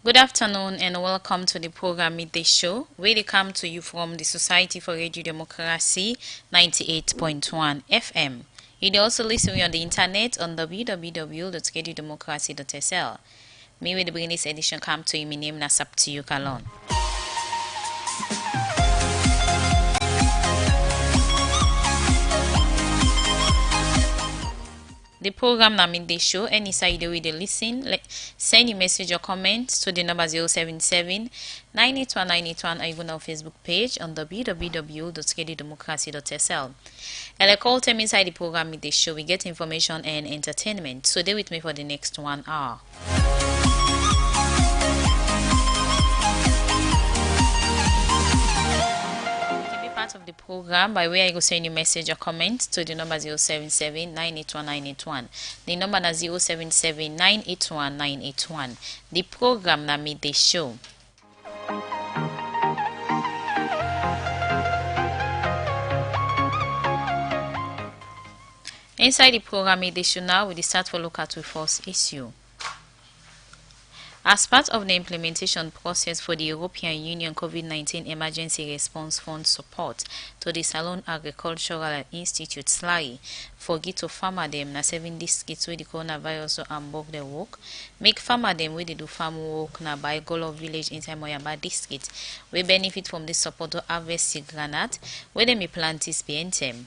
Good afternoon and welcome to the program Midday Show, where they come to you from the Society for Radio Democracy 98.1 FM. You can also listen on the internet on www.radiodemocracy.sl. May we bring this edition come to you, my name is Saptiyu Kalon. The program na Midday Show. Any side way they listen, send your message or comment to the number 077 981 981 or even our Facebook page on www.radiodemocracy.sl. And like all time inside the program Midday Show, we get information and entertainment. So stay with me for the next 1 hour. Of the program by way I go send you message or comment to the number 077 981 981. The number na 077 981 981. The program na Midday Show. Inside the program Midday Show now, we start for look at the first issue. As part of the implementation process for the European Union COVID-19 Emergency Response Fund support to the Salon Agricultural Institute SLAI for Gito farmer them na 7 districts where the coronavirus among the work, make farmer them where they do farm work na by Golo village inside Moyamba district, we benefit from this support to harvest the granite where they may plant this BNTM.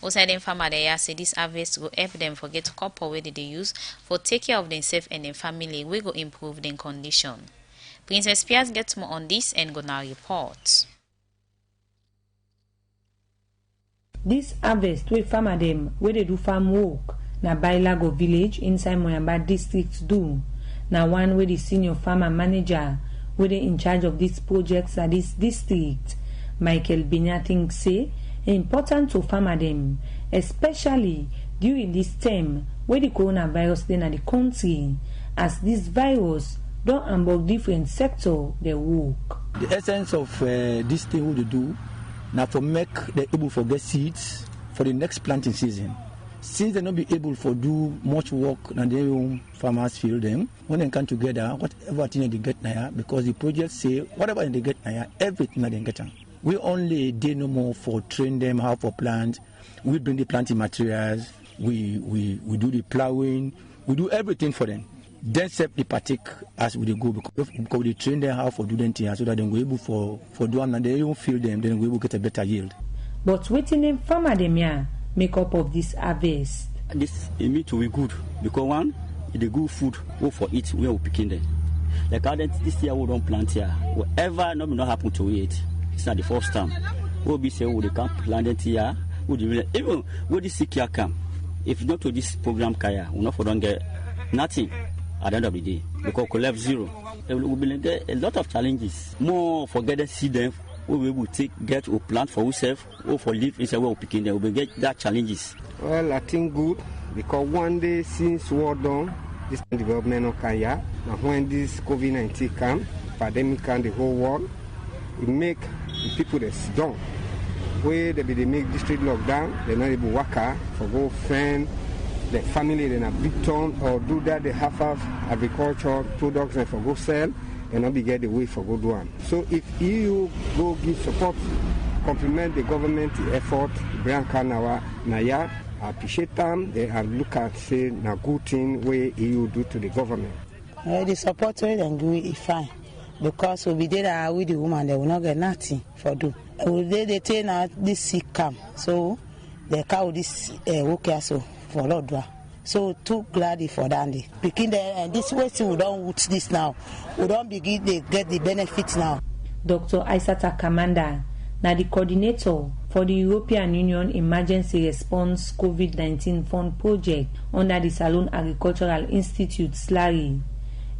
Also, them farmer they say this harvest will help them forget copper where they use for take care of themselves and their family. We go improve their condition. Princess Piaz gets more on this and gonna report. This harvest we farmer them where they do farm work na Bailago village inside Moyamba district do. Now one where the senior farmer manager where they in charge of these projects at this district, Michael Binyating say. Important to farmer them, especially during this time where the coronavirus then at the country, as this virus don't among different sector they work. The essence of this thing we do now for make they able for get seeds for the next planting season. Since they not be able for do much work and their own farmers feel them when they come together, whatever thing they get now, because the project say whatever they get now, everything they get. We only do no more for train them how for plant. We bring the planting materials. We do the plowing. We do everything for them. Then set the partake as we go because we train them how for do them things so that they will able for do and they don't feel them. Then we will get a better yield. But waiting them farmer them here make up of this harvest. This meat will be good because one, the good food we for eat we are picking them. Like this year we don't plant here. Whatever not happen to it. It's not the first time. We'll be saying we can't plant it here. Even when this sick year come, if not to this program kaya, we not for don't get nothing at the end of the day because we left zero. We will get a lot of challenges. More for getting seed them, we will get a plant for ourselves or for live inside where we picking them. We will get that challenges. Well, I think good because one day since war done, this development of Kaya, and when this COVID-19 come, pandemic come the whole world, it make the people that's done. Where they make district lockdown, they're not able to work for go friend, the family, they're not big town or do that they have agricultural products and for go sell and not be get the way for go do one. So if EU go give support, compliment the government the effort, Brian Kanawa, Naya, I appreciate them. They are look at say na good thing where EU do to the government. The support way and do it fine. Because we did with the woman, they will not get nothing for do. They take out this sick camp, so they cow this worker so for Lord. So too glad for that. Picking there and this way we don't watch this now. We don't begin they get the benefits now. Dr. Aissata Kamanda, now the coordinator for the European Union Emergency Response COVID-19 Fund project under the Salon Agricultural Institute SLAI.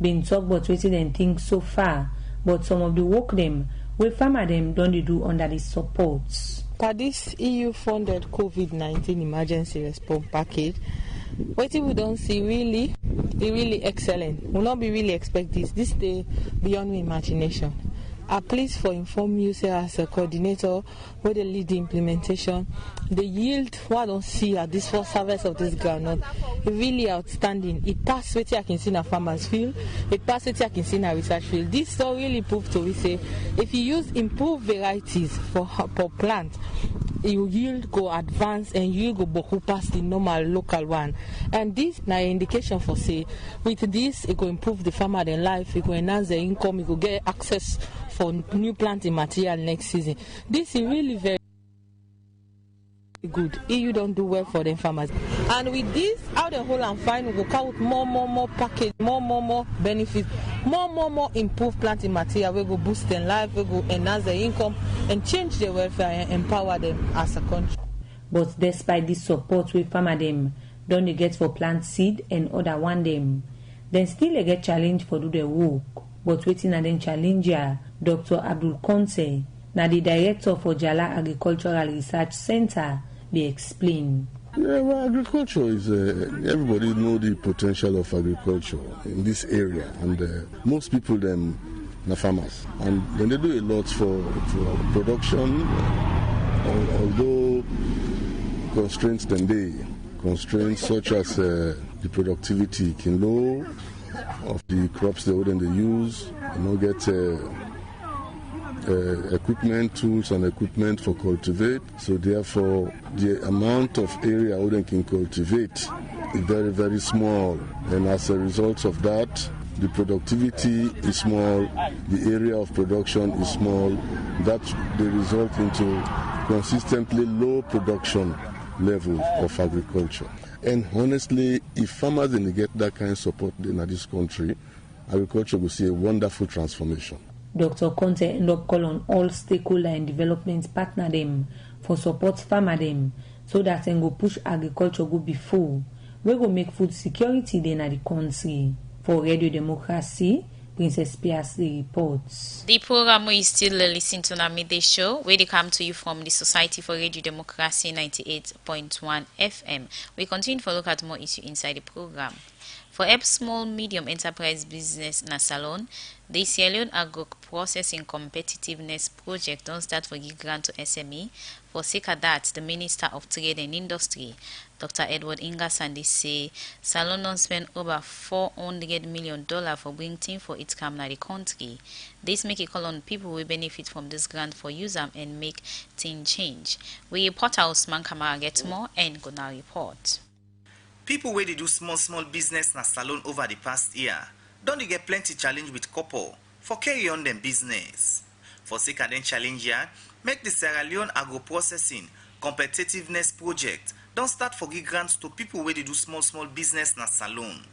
Been talk about what they think so far, but some of the work them we farmer them don't they do under the supports. For this EU-funded COVID-19 emergency response package, what we don't see really excellent. We'll not be really expect this. This day beyond imagination. are pleased for inform you, say, as a coordinator where they lead the implementation. The yield, what I don't see at this first harvest of this groundnut, really outstanding. It passed what I can see in a farmer's field. It passed what I can see in a research field. This story really proved to we say, if you use improved varieties for plant, your yield go advance and you go boku past the normal local one. And this is an indication for say, with this, it will improve the farmer their life, it will enhance their income, it will get access for new planting material next season. This is really very good. If you don't do well for them farmers. And with this, out the whole and fine, we will count more package, more benefits, more improved planting material. We will boost their life, we will enhance their income and change their welfare and empower them as a country. But despite this support we farmer them don't they get for plant seed and other one them, then still they get challenge for do the work. But waiting at them challenger, Dr. Abdul Konse, now the director for Jala Agricultural Research Center, they explain. Yeah, well, agriculture is, everybody know the potential of agriculture in this area, and most people them are farmers, and then they do a lot for production, although constraints such as the productivity can low of the crops they use, get equipment, tools and equipment for cultivate. So therefore, the amount of area they can cultivate is very, very small. And as a result of that, the productivity is small, the area of production is small. That they result into consistently low production level of agriculture. And honestly, if farmers didn't get that kind of support in this country, agriculture will see a wonderful transformation. Dr. Conte end up call on all stakeholder and development partner them for support farmer them so that they go push agriculture go before. We go make food security then at the country. For Radio Democracy, Princess Piasley reports. The program we still listen to the midday show, where they come to you from the Society for Radio Democracy 98.1 FM. We continue to look at more issues inside the program. For help small medium enterprise business na Salone, the Sierra Leone Agro Processing Competitiveness Project don't start for give grant to SME. For sake of that, the Minister of Trade and Industry, Dr. Edward Ingasandi, say Salone don't spend over $400 million for bringing team for its camp na the country. This make it call on people who benefit from this grant for use them and make things change. We reporter Usman Kamara get more and gonna report. People where they do small business na Salone over the past year, don't they get plenty challenge with couple for carry on them business. For sake of them challenge here, make the Sierra Leone Agro Processing Competitiveness Project don't start for give grants to people where they do small business na Salone.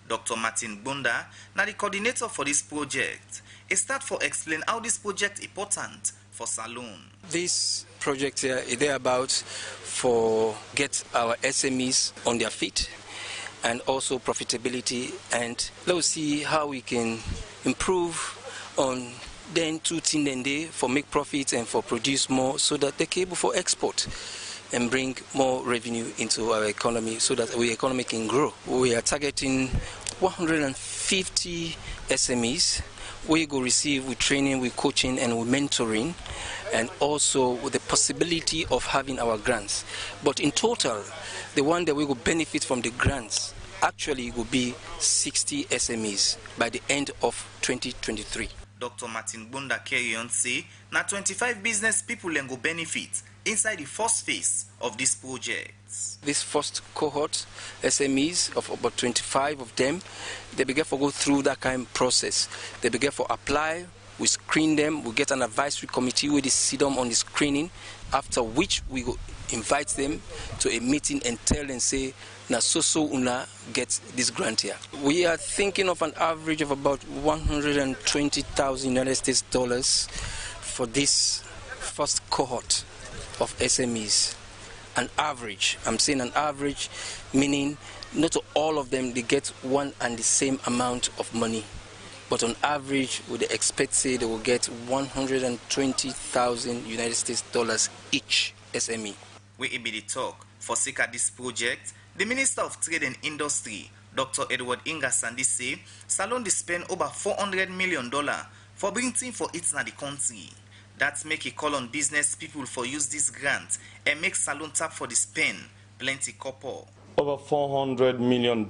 Dr. Martin Bunda, na the coordinator for this project, he start for explain how this project important for Salone. This project here is there about for get our SMEs on their feet and also profitability, and let's see how we can improve on then 2 things a day for make profits and for produce more so that they're able for export and bring more revenue into our economy so that our economy can grow. We are targeting 150 SMEs. We go receive with training, with coaching and with mentoring, and also with the possibility of having our grants. But in total, the one that we will benefit from the grants actually will be 60 SMEs by the end of 2023. Dr. Martin Bunda carry on say, now 25 business people will benefit inside the first phase of this project. This first cohort, SMEs of about 25 of them, they begin to go through that kind of process. They begin to apply, we screen them, we get an advisory committee where they sit them on the screening, after which we go invite them to a meeting and tell and say, na so una gets this grant here. We are thinking of an average of about 120,000 United States dollars for this first cohort of SMEs. An average, I'm saying an average, meaning not all of them they get one and the same amount of money, but on average would expect say they will get 120,000 United States dollars each SME. We be the talk for sake of this project. The Minister of Trade and Industry, Dr. Edward Ingasandi, say Salone spend over $400 million for bringing things for it in the country. That make a call on business people for use this grant and make salon tap for the spend plenty couple. Over $400 million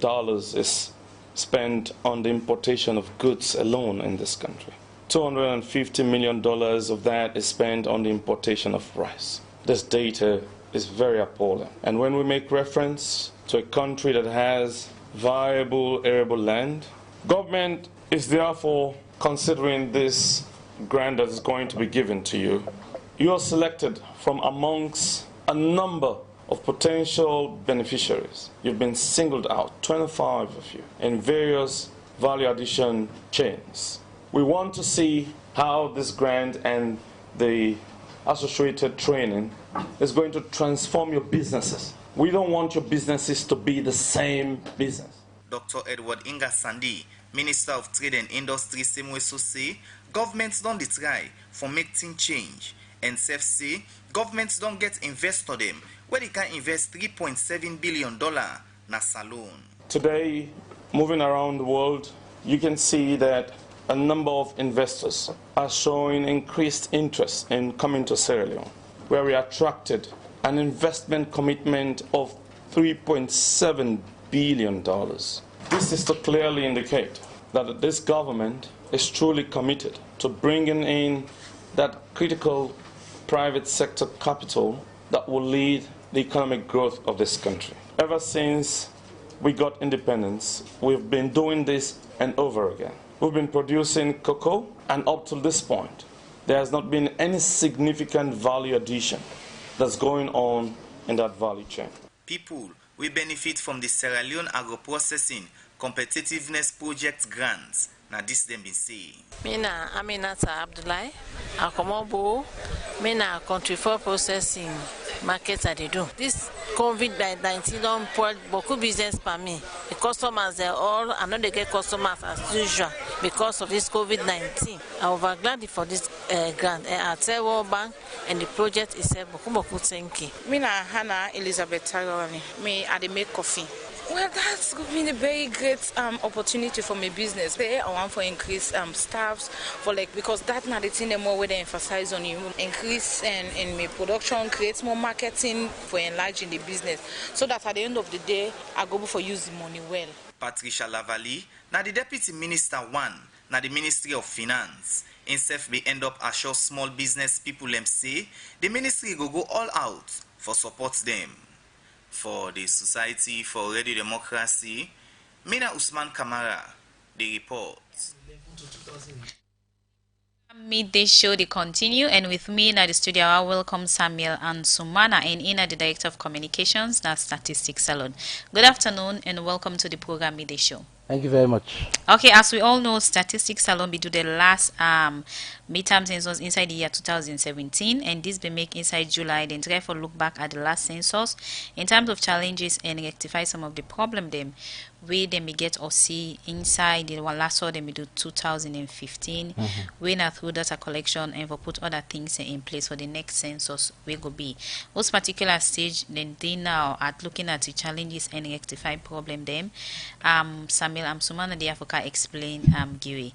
is spent on the importation of goods alone in this country. $250 million of that is spent on the importation of rice. This data is very appalling. And when we make reference to a country that has viable arable land, government is therefore considering this grant that is going to be given to you. You are selected from amongst a number of potential beneficiaries. You've been singled out, 25 of you, in various value addition chains. We want to see how this grant and the associated training is going to transform your businesses. We don't want your businesses to be the same business. Dr. Edward Inga Sandi, Minister of Trade and Industry, same way so say, governments don't try for making change. And self say, governments don't get investor them where they can invest $3.7 billion na salon. Today, moving around the world, you can see that a number of investors are showing increased interest in coming to Sierra Leone, where we attracted an investment commitment of $3.7 billion. This is to clearly indicate that this government is truly committed to bringing in that critical private sector capital that will lead the economic growth of this country. Ever since we got independence, we've been doing this and over again. We've been producing cocoa, and up to this point, there has not been any significant value addition that's going on in that value chain. People will benefit from the Sierra Leone Agro-Processing Competitiveness Project grants. Now this them been saying. Mina Aminata Abdullahi, Akomobo, Mina Country for Processing Market I do. This COVID-19 don't put beaucoup business for me. The customers they all I know they get customers as usual because of this COVID-19. I'm over glad for this grant. I tell World Bank and the project itself beaucoup thank you. Mina Hannah Elizabeth Taroni. Me I make coffee. Well, that's been a very great opportunity for my business. There, I want for increase staffs for because that now the thing more where they emphasize on you increase in my production, creates more marketing for enlarging the business, so that at the end of the day I go for use the money well. Patricia Lavali, now the Deputy Minister 1, now the Ministry of Finance. Instead we end up assure small business people them say the ministry go all out for support them. For the Society for Radio Democracy, Mina Usman Kamara, the report. Midday show they continue, and with me in the studio I welcome Samuel Ansumana and Ina, the Director of Communications na Statistics Salon. Good afternoon and welcome to the program Midday Show. Thank you very much. Okay, as we all know, Statistics Salon be do the last midterm census inside the year 2017, and this be make inside July. Then therefore look back at the last census in terms of challenges and rectify some of the problem them we then we get or see inside the one last saw them we do 2015. We now through data collection and for put other things in place for the next census we go be. Those particular stage then they now at looking at the challenges and rectify problem them. Samuel Amsumana the Africa explain Giri.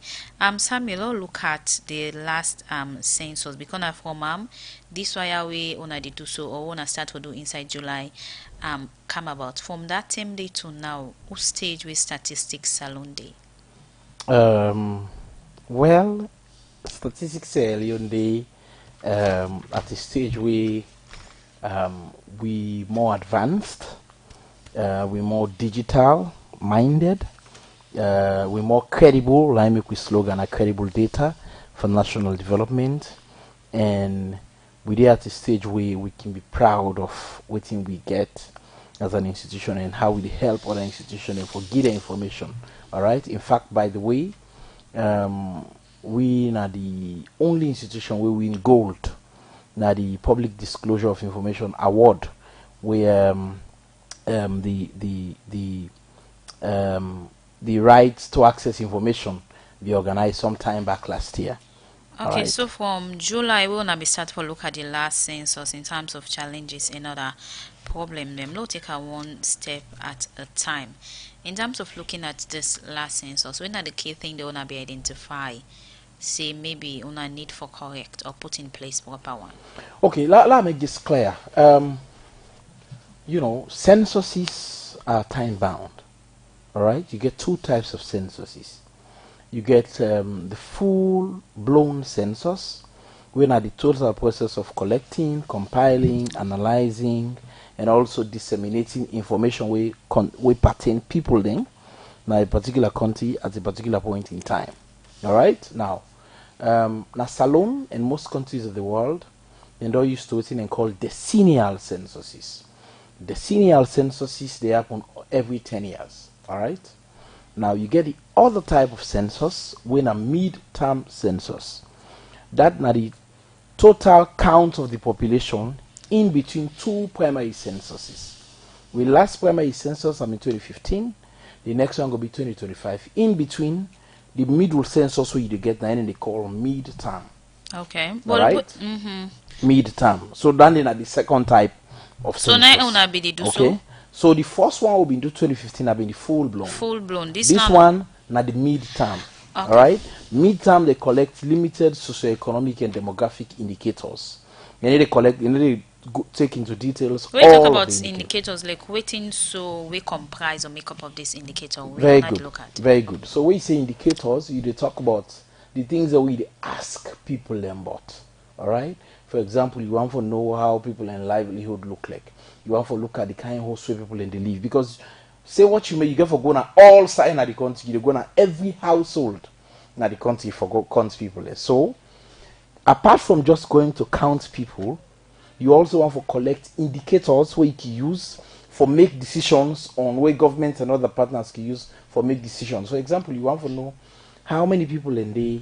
Samuel look at the last census because from this why we wanna do so or wanna start to do inside July come about from that same day to now. Who stage with Statistics Salon Day? Well, Statistics Salon Day at the stage we more advanced, we more digital minded, we more credible, like make we slogan a credible data for national development, and we there at the stage where we can be proud of what we get as an institution and how we help other institutions and for give the information. All right. In fact, by the way, we are the only institution where we win gold. Now the Public Disclosure of Information Award, where the rights to access information be organized sometime back last year. Okay, right. So from July, we will be start for look at the last census in terms of challenges and other problem. Them not take a one step at a time. In terms of looking at this last census, when are the key thing they want to be identify say maybe una need for correct or put in place proper one? Okay, let me make this clear. You know, censuses are time bound. All right, you get two types of censuses. You get the full-blown census, when at the total process of collecting, compiling, analyzing, and also disseminating information we pertain people then in a particular country at a particular point in time. All right, now Salone in most countries of the world, they don't use to what they call decennial censuses. Decennial censuses, they happen every 10 years. All right. Now you get the other type of census when a mid-term census. That now the total count of the population in between two primary censuses. We last primary census in 2015. The next one will be 2025. In between the middle census where you get and they call mid-term. Okay. All right. Mid-term. So then the second type of census. So now una be the do okay. so. So the first one will be in 2015, have been the full blown. Full blown. This one, now the mid-term. Okay. All right. Mid-term, they collect limited socioeconomic and demographic indicators. And they collect, and they take into details. We talk about indicators like waiting, so we comprise or make up of this indicator. Very good. Look at. Very good. So when you say indicators, you talk about the things that we ask people about. All right. For example, you want to know how people in livelihood look like. You want to look at the kind of house where people in the live, because say what you may, you get for going to all sides of the country, you go to every household in the country for count people. So apart from just going to count people, you also want to collect indicators where you can use for make decisions on where government and other partners can use for make decisions. For example, you want to know how many people in the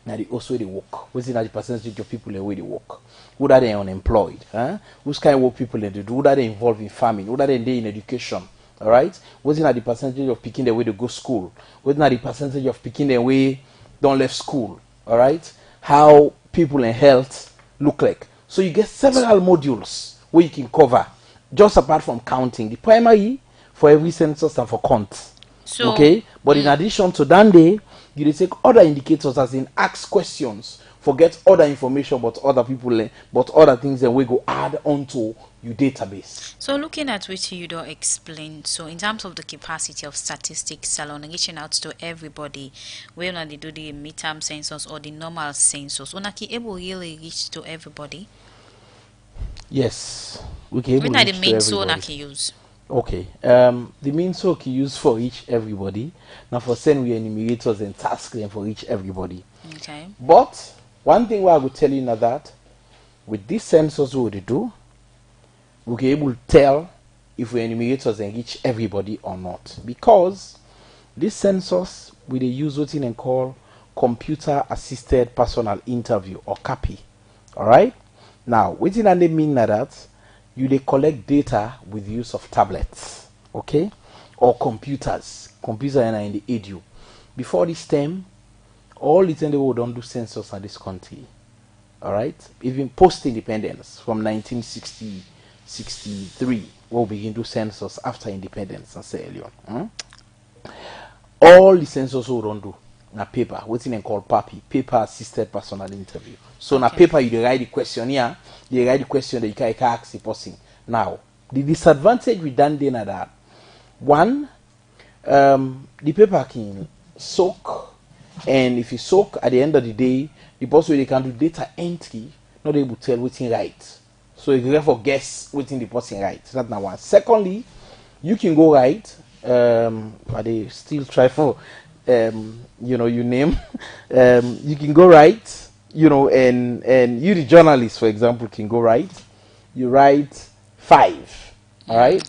now they also they work. What's the percentage of people in where they work? Who are they unemployed? Huh? Which kind of work people they do? Who are they involved in farming? Who are they in education? All right. What's the percentage of picking the way to go school? What's the percentage of picking the way don't left school? All right. How people in health look like. So you get several modules where you can cover just apart from counting the primary for every census and for count. So, okay. But in addition to that, you take other indicators as in ask questions, forget other information about other people, but other things that we go add onto your database. So looking at which you don't explain, so in terms of the capacity of statistics Salone reaching out to everybody, when they do the midterm census or the normal census, we can able really reach to everybody? Yes, we can able to reach to everybody. Use. Okay, the main so can use for each everybody. Now for send we enumerators and task them for each everybody. Okay. But one thing I will tell you now that with this census what they do, we can able to tell if we enumerators and reach everybody or not. Because this census we they use what they call computer assisted personal interview or CAPI. Alright? Now what did they mean that? You they collect data with use of tablets, okay, or computers in the edu. Before this time, all the time they don't do census in this country, all right. Even post independence from 1963, we'll begin to census after independence and say earlier. All the census we don't do na paper. What's in called PAPI, paper assisted personal interview. So na paper you write the questionnaire, you write the question that you can ask the person. Now, the disadvantage with done then that one, the paper can soak, and if you soak at the end of the day, the person they can do data entry, not able to tell what's in right. So you can therefore guess what's in the person right. That's not one. Secondly, you can go right, but they still try for you name. You can go right, and you the journalist, for example, can go right. You write 5, all right.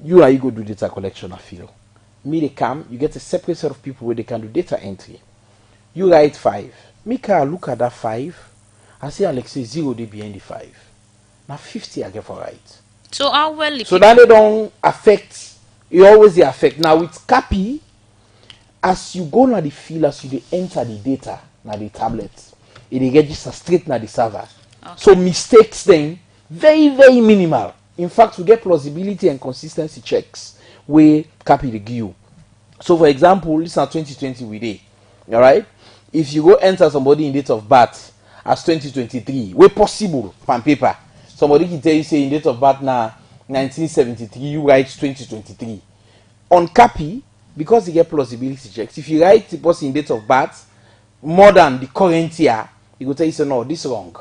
You go do data collection. I feel. Me they come, you get a separate set of people where they can do data entry. You write 5. Me can look at that 5. I see Alex say 0 they behind the 5. Now 50 I get for right. So how well? So that they don't affect. You always they affect. Now with CAPI, as you go na the field, as you enter the data na the tablet, it register straight na the server. Okay. So mistakes then very, very minimal. In fact, we get plausibility and consistency checks where CAPI they give you. So for example, this is 2020 we did. Alright? if you go enter somebody in date of birth as 2023, where possible on paper, somebody can tell you say in date of birth now 1973, you write 2023. On copy, because you get plausibility checks, if you write the person in date of birth more than the current year, you go tell you say no, this is wrong.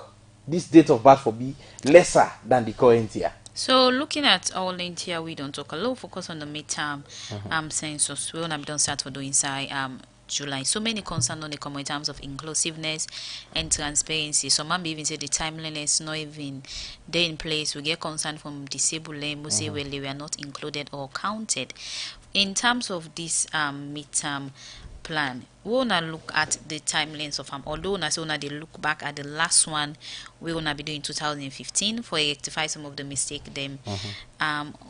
This date of birth will be lesser than the current year. So looking at our link here, we don't talk a lot, focus on the midterm census. We don't start for doing inside July. So many concerns on the common in terms of inclusiveness and transparency. Some might even say the timeliness not even there in place. We get concern from disabled who say well they were not included or counted. In terms of this midterm plan, we wanna look at the timelines of although na say they look back at the last one we wanna be doing 2015 for rectify some of the mistake them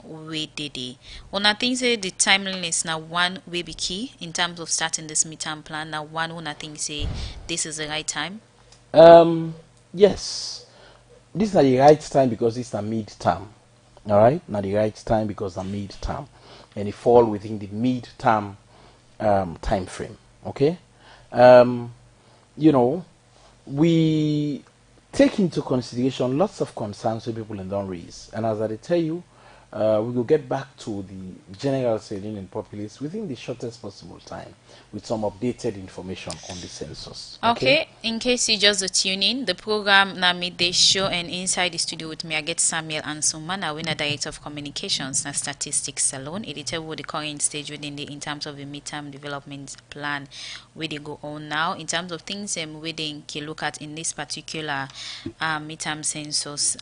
we did it. Una think say the timeliness now one will be key in terms of starting this midterm plan. Now one I think say this is the right time. Yes, this is the right time because it's a midterm. All right, now the right time because a midterm, and it fall within the midterm time frame. Okay, you know, we take into consideration lots of concerns that people don't raise, and as I tell you, we will get back to the general Sierra populace within the shortest possible time with some updated information on the census. Okay, in case you just tune in, the program now midday show, and inside the studio with me I get Samuel Ansumana, winner director of communications and statistics salon, editor with the current stage within the in terms of the midterm development plan where they go on now in terms of things we can look at in this particular midterm census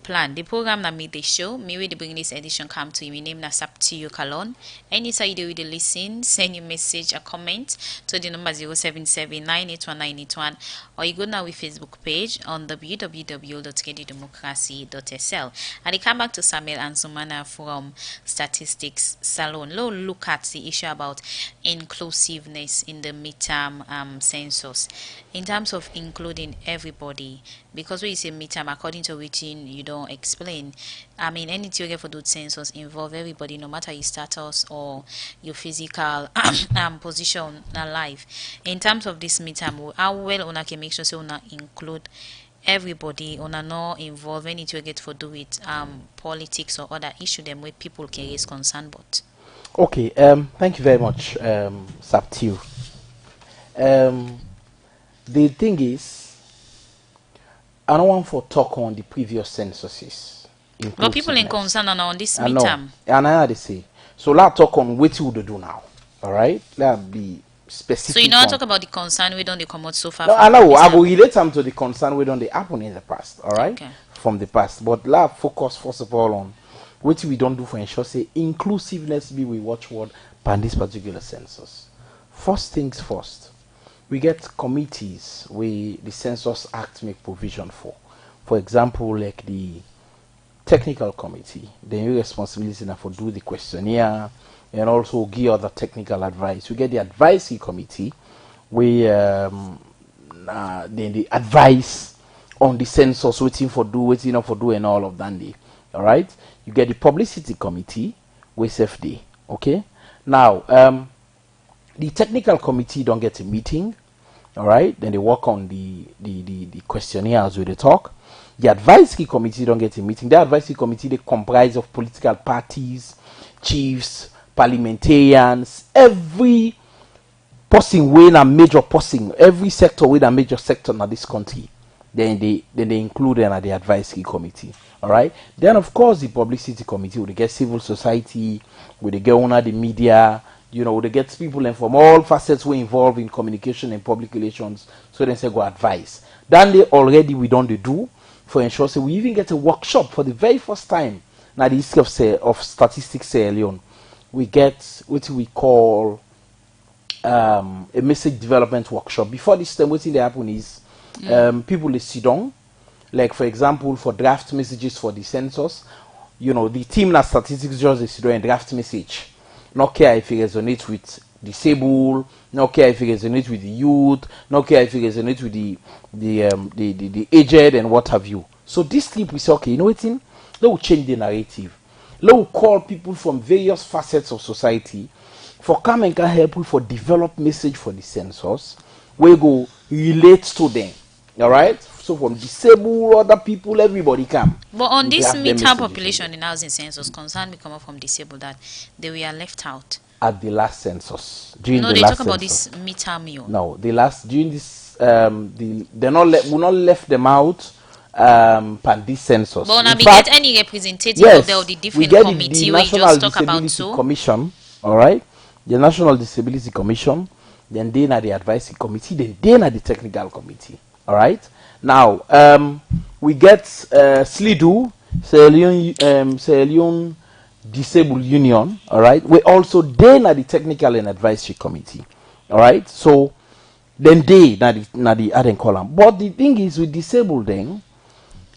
plan. The program now midday show, me with the bring this edition come to you. My name is Saptiyo Kalon. Anytime you do with the listen, send your message or comment to the number 077981981, or you go now with Facebook page on www.kedidemocracy.sl. And I come back to Samuel Ansumana from Statistics Salon. Let's look at the issue about inclusiveness in the midterm census in terms of including everybody, because when you say midterm, according to which you don't explain, I mean anything you get for the census involve everybody, no matter your status or your physical position in life. In terms of this midterm, how well una can make sure so una include everybody, una not involve anything you get for do with politics or other issue them where people can raise concern about. Okay, thank you very much, Saptiyo. The thing is, I don't want to talk on the previous censuses. But people in concern are on this midterm. And I had to say, so let's talk on what you would do now. All right, let's be specific. So you know, I talk about the concern we don't come out so far. No, I know. I will relate them to the concern we don't happen in the past. All right, okay. From the past, but let's focus first of all on what we don't do for ensure say inclusiveness be we watchword by this particular census. First things first, we get committees we the Census Act make provision for. For example, like the technical committee, the responsibility now for do the questionnaire and also give other technical advice. We get the advisory committee, we then the advice on the census, waiting for do, and all of that. All right. You get the publicity committee, with FD. Okay. Now, the technical committee don't get a meeting. All right. Then they work on the questionnaires with the talk. The advisory committee don't get a meeting. The advisory committee, they comprise of political parties, chiefs, parliamentarians, every person with a major person, every sector with a major sector in this country. Then they include them at the advisory committee. All right. Then of course the publicity committee will get civil society, will they get owner the media, they get people from all facets we involved in communication and public relations. So then say go advise. Then they already we don't do for ensure so we even get a workshop for the very first time. Now the history of statistics Sierra Leone. We get what we call a message development workshop. Before this time, what thing that happen is people they sit down, like for example for draft messages for the census, the team that statistics just they sit down and draft message. Not care if it resonates with disabled, not care if it resonates with the youth, not care if it resonates with the aged and what have you. So this clip we say, okay, you know what thing? They will change the narrative. Let call people from various facets of society for come and can help you for develop message for the census we go relate to them. All right. So from disabled, other people, everybody come. But on this meter population in housing census, concern me come up from disabled that they were left out at the last census. During no, the they last talk about census. this meter meal. No, the last during this we not left them out per this census. But now we fact, get any representative yes, of the different we get committee the we National just talk Disability about so. Commission, all right? The National Disability Commission, then they are the advisory committee, then they are the technical committee. All right. Now we get SLIDU, Sierra Leone Disabled Union. All right. We also they are the technical and advisory committee. All right. So then they na the adding column. But the thing is with disabled then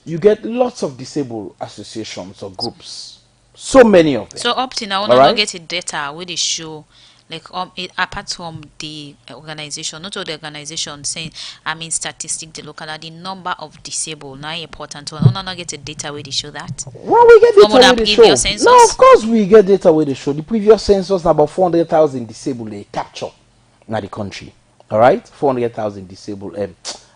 you get lots of disabled associations or groups. So many of them. So up to now, we don't get the data where they show, like apart from the organization, not all the organization saying, I mean, statistic, the local, the number of disabled, now important. We don't get the data where they show that. Well, we get data where they show. Census? No, of course we get data where they show. The previous census, about 400,000 disabled they capture in the country. All right, 400,000 disabled.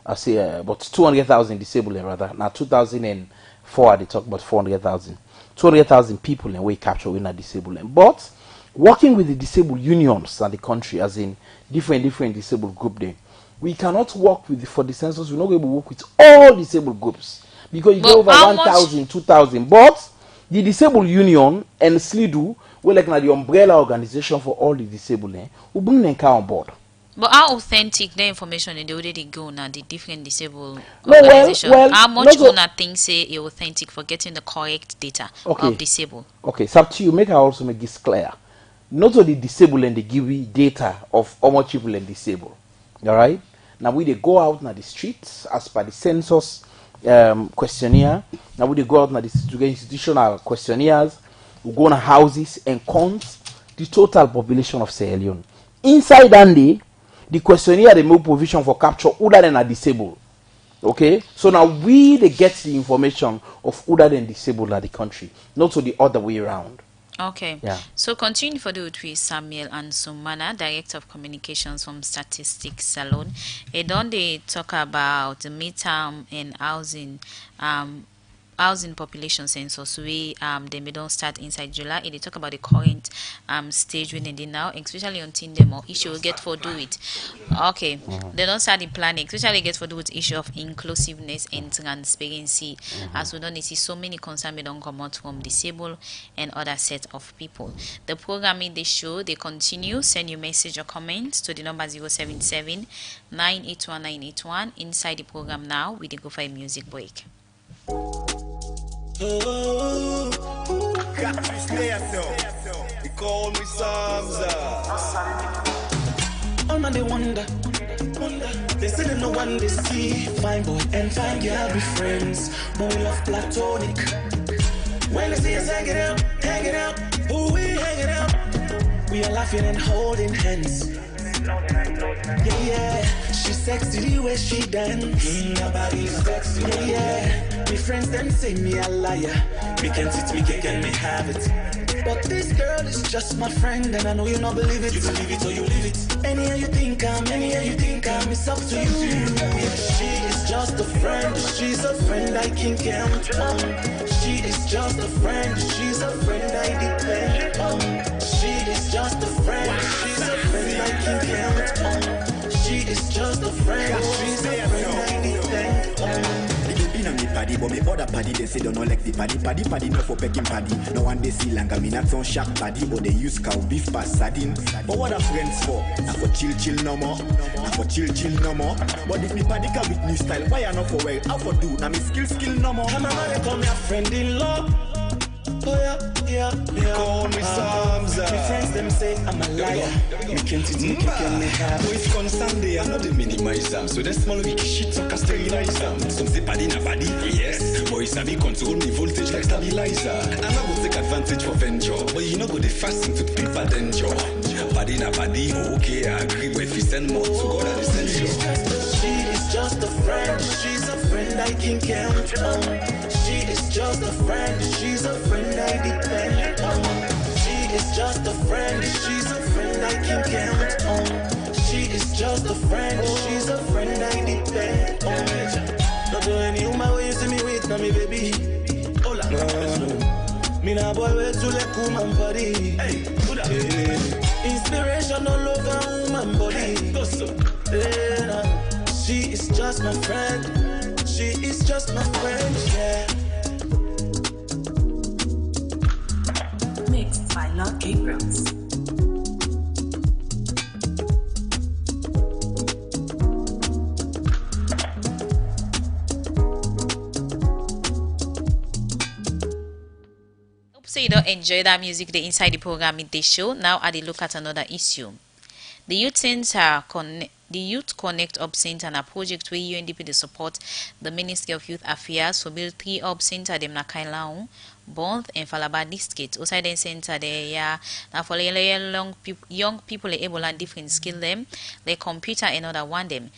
I say about 200,000 disabled rather. Now 2004 they talk about 400,000. 200,000 people in way capture in a disabled. But working with the disabled unions and the country, as in different disabled group, then we cannot work with for the census. We're not going to work with all disabled groups because you get over 1,000, 2,000. But the disabled union and SLIDU, we're like the umbrella organization for all the disabled, we bring them on board. But how authentic the information in the way they go now, the different disabled organization? Well, how much owner things say is authentic for getting the correct data of disabled? Okay, it's up to you. I also make this clear. Not only disabled and they give you data of how much people are disabled. All right. Now we they go out na the streets as per the census questionnaire. Now we they go out na the institutional questionnaires. We go na houses and count the total population of Sierra Leone. Inside and the questionnaire they make provision for capture other than are disabled. Okay, so now we they get the information of other than disabled at the country, not to the other way around. Okay. Yeah. So continue for the with Samuel and Sumana, Director of Communications from Statistics Salon. Don't they talk about the midterm and housing population census we they may don't start inside July. They talk about the current stage when they did now, especially on Tindem or issue get for do it. Okay, they don't start the planning, especially get for do it issue of inclusiveness and transparency. As we don't see so many concerns we don't come out from disabled and other set of people. The programming they show they continue. Send your message or comment to the number 077 981 981 inside the program now. We go for a music break. They call me Samza. All man they wonder. They say they no one they see. Fine boy and fine girl be friends, but we love platonic. When they see us hanging out, who we hanging out? We are laughing and holding hands. Yeah, she's sexy the way she dance. Nobody's sexy. Yeah, my friends them say me a liar. Me can sit me cake and me have it. But this girl is just my friend, and I know you not believe it. You believe it or you leave it. Anyhow you think I'm, it's up to you. Yeah, she is just a friend, she's a friend I can count on. She is just a friend, she's a friend I depend on. She is just a friend, she's a friend I can count on. She is just a friend, she's a friend I depend on. Me paddy, but me other paddy they say don't know like the paddy not for pecking paddy. No one they see langa me not on shark paddy, but they use cow beef past sardine. But what are friends for? Not for chill no more. Not for chill no more. But if me paddy come with new style, why I not for well? How for do? Now me skill no more. I'm a call me a friend in law. Oh yeah. Call me Samza. My friends them say I'm a liar. Me can't sit me can me have. Boys on Sunday I know they minimize them. So they small weak shit so can sterilize them. Some say paddy na paddy, yes. Boys have control me voltage like stabilizer. And I will take advantage for venture, but you know go the fasting to pick bad danger. Paddy na paddy, okay I agree. But if you send more to God that is essential. She is just a friend. She's a friend I can count on. She is just a friend, she's a friend I depend on. She is just a friend, she's a friend I can count on. She is just a friend. She's a friend I depend on. Not do any human way you see me with, now me baby. Hola. No. Me na boy way to let woman body. Hey, inspiration all over woman body. Yeah. She is just my friend. She is just my friend, yeah. Mixed by Lord Gabriels. So you don't enjoy that music the inside the program in this show. Now I look at another issue. The Youth Center the Youth Connect Hub Center and a project where UNDP they support the Ministry of Youth Affairs for build 3 hub center dem na Kailaon, Bond and Falaba district. Outside the center there now for young people able and different skill them, like computer and other one them.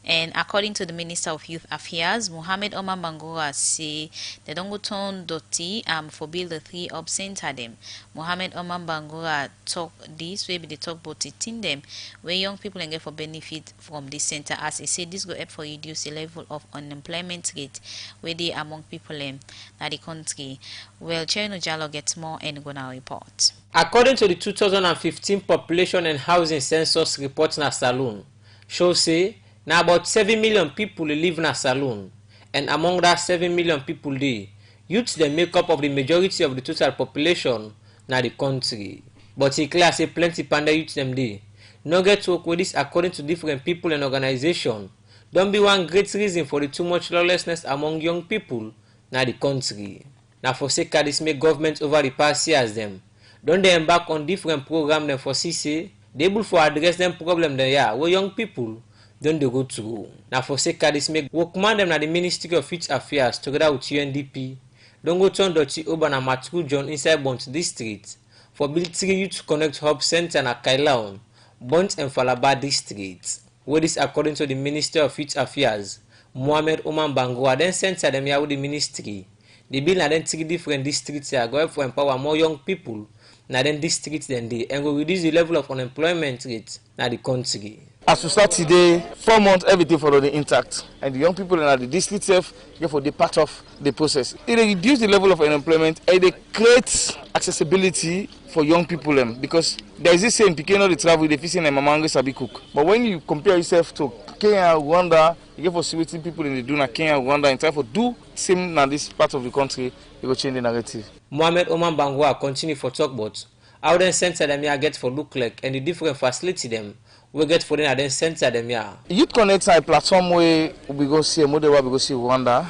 And according to the Minister of Youth Affairs, Mohammed Omar Bangura say they don't go turn dirty for build the 3 hub center them. Mohammed Omar Bangura talk this way they talk about it in them where young people can get for benefit from this center, as he said this go help for reduce the level of unemployment rate where they among people in the country. Well, Cherno Jalo gets more and gonna report. According to the 2015 population and housing census report na Saloon, show say now about 7 million people live na Saloon, and among that 7 million people they youths they make up of the majority of the total population na the country. But he clear say plenty panda youths them they no get work with this according to different people and organization. Don't be one great reason for the too much lawlessness among young people na the country. Now for sake of this make government over the past years them don't they embark on different program them for CC they able for address them problem there yeah where young people don't they go through. Now for sake of this make workman them na the Ministry of Youth Affairs together with UNDP don't go turn dirty over na Matru John inside Bont district for build 3 Youth Connect Hub Center na Kailaon, Bont and Falaba districts. Where this according to the Minister of Youth Affairs, Mohammed Omar Bangura then sent them here with the ministry. The bill na then 3 different districts here go for empower more young people na then districts than they and go reduce the level of unemployment rate na the country. As we start today, 4 months everything for the intact, and the young people in the district itself therefore they part of the process. It reduce the level of unemployment and they create accessibility for young people because there is this saying people the travel they fishing and mamango sabi cook. But when you compare yourself to Kenya, Rwanda, you get for see people in the do na Kenya, Rwanda, and try for do same na this part of the country, you go change the narrative. Mohammed Omar Bangura continue for talk about how then center them here get for look like and the different facility them we get for them then center them here. Youth Connect a platform where we go see a model where we go see Rwanda.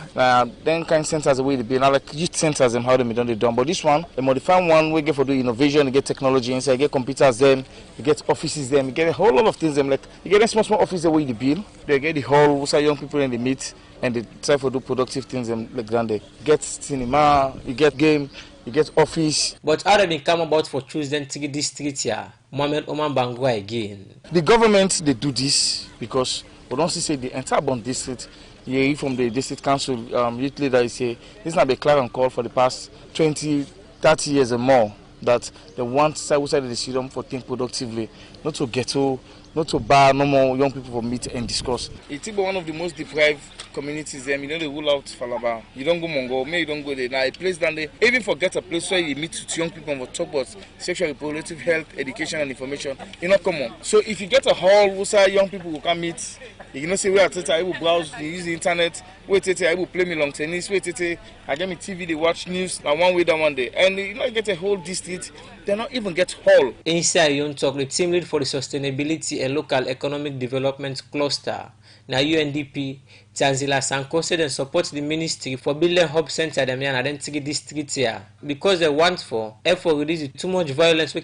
Then kind centers the way they be now like youth centers and how they done. But this one, a modified one we get for the innovation, you get technology inside, you get computers them, you get offices them, you get a whole lot of things them like you get a small office the way they build, they get the hall where young people in the meet and they try to do productive things them like grande. You get cinema, you get game, you get office. But how they been come about for choosing 3 districts here? Mohammed Omar Bangura again. The government they do this because we don't see say the entire Bond district. You hear from the district council youth leader is say this is not a clarion call for the past 20, 30 years and more that they want side the decision for think productively, not to ghetto, not to bar no more young people for meet and discuss. It's one of the most deprived communities there. You know they rule out Falaba. You don't go Mongo, maybe you don't go there. Now a place down there, even forget a place where you meet with young people and talk about sexual reproductive health, education and information. You know common. So if you get a hall where young people will come meet, you know say where I will browse, you use the internet, wait I will play me long tennis, wait I get me TV, they watch news, now one way down one day. And you know get a whole district, they not even get hall. Inside Young Talk, the team lead for the sustainability and local economic development cluster. Now UNDP, Tanzila Sanko said and support the ministry for building hub center them here and then 3 districts here because they want for effort reduce too much violence we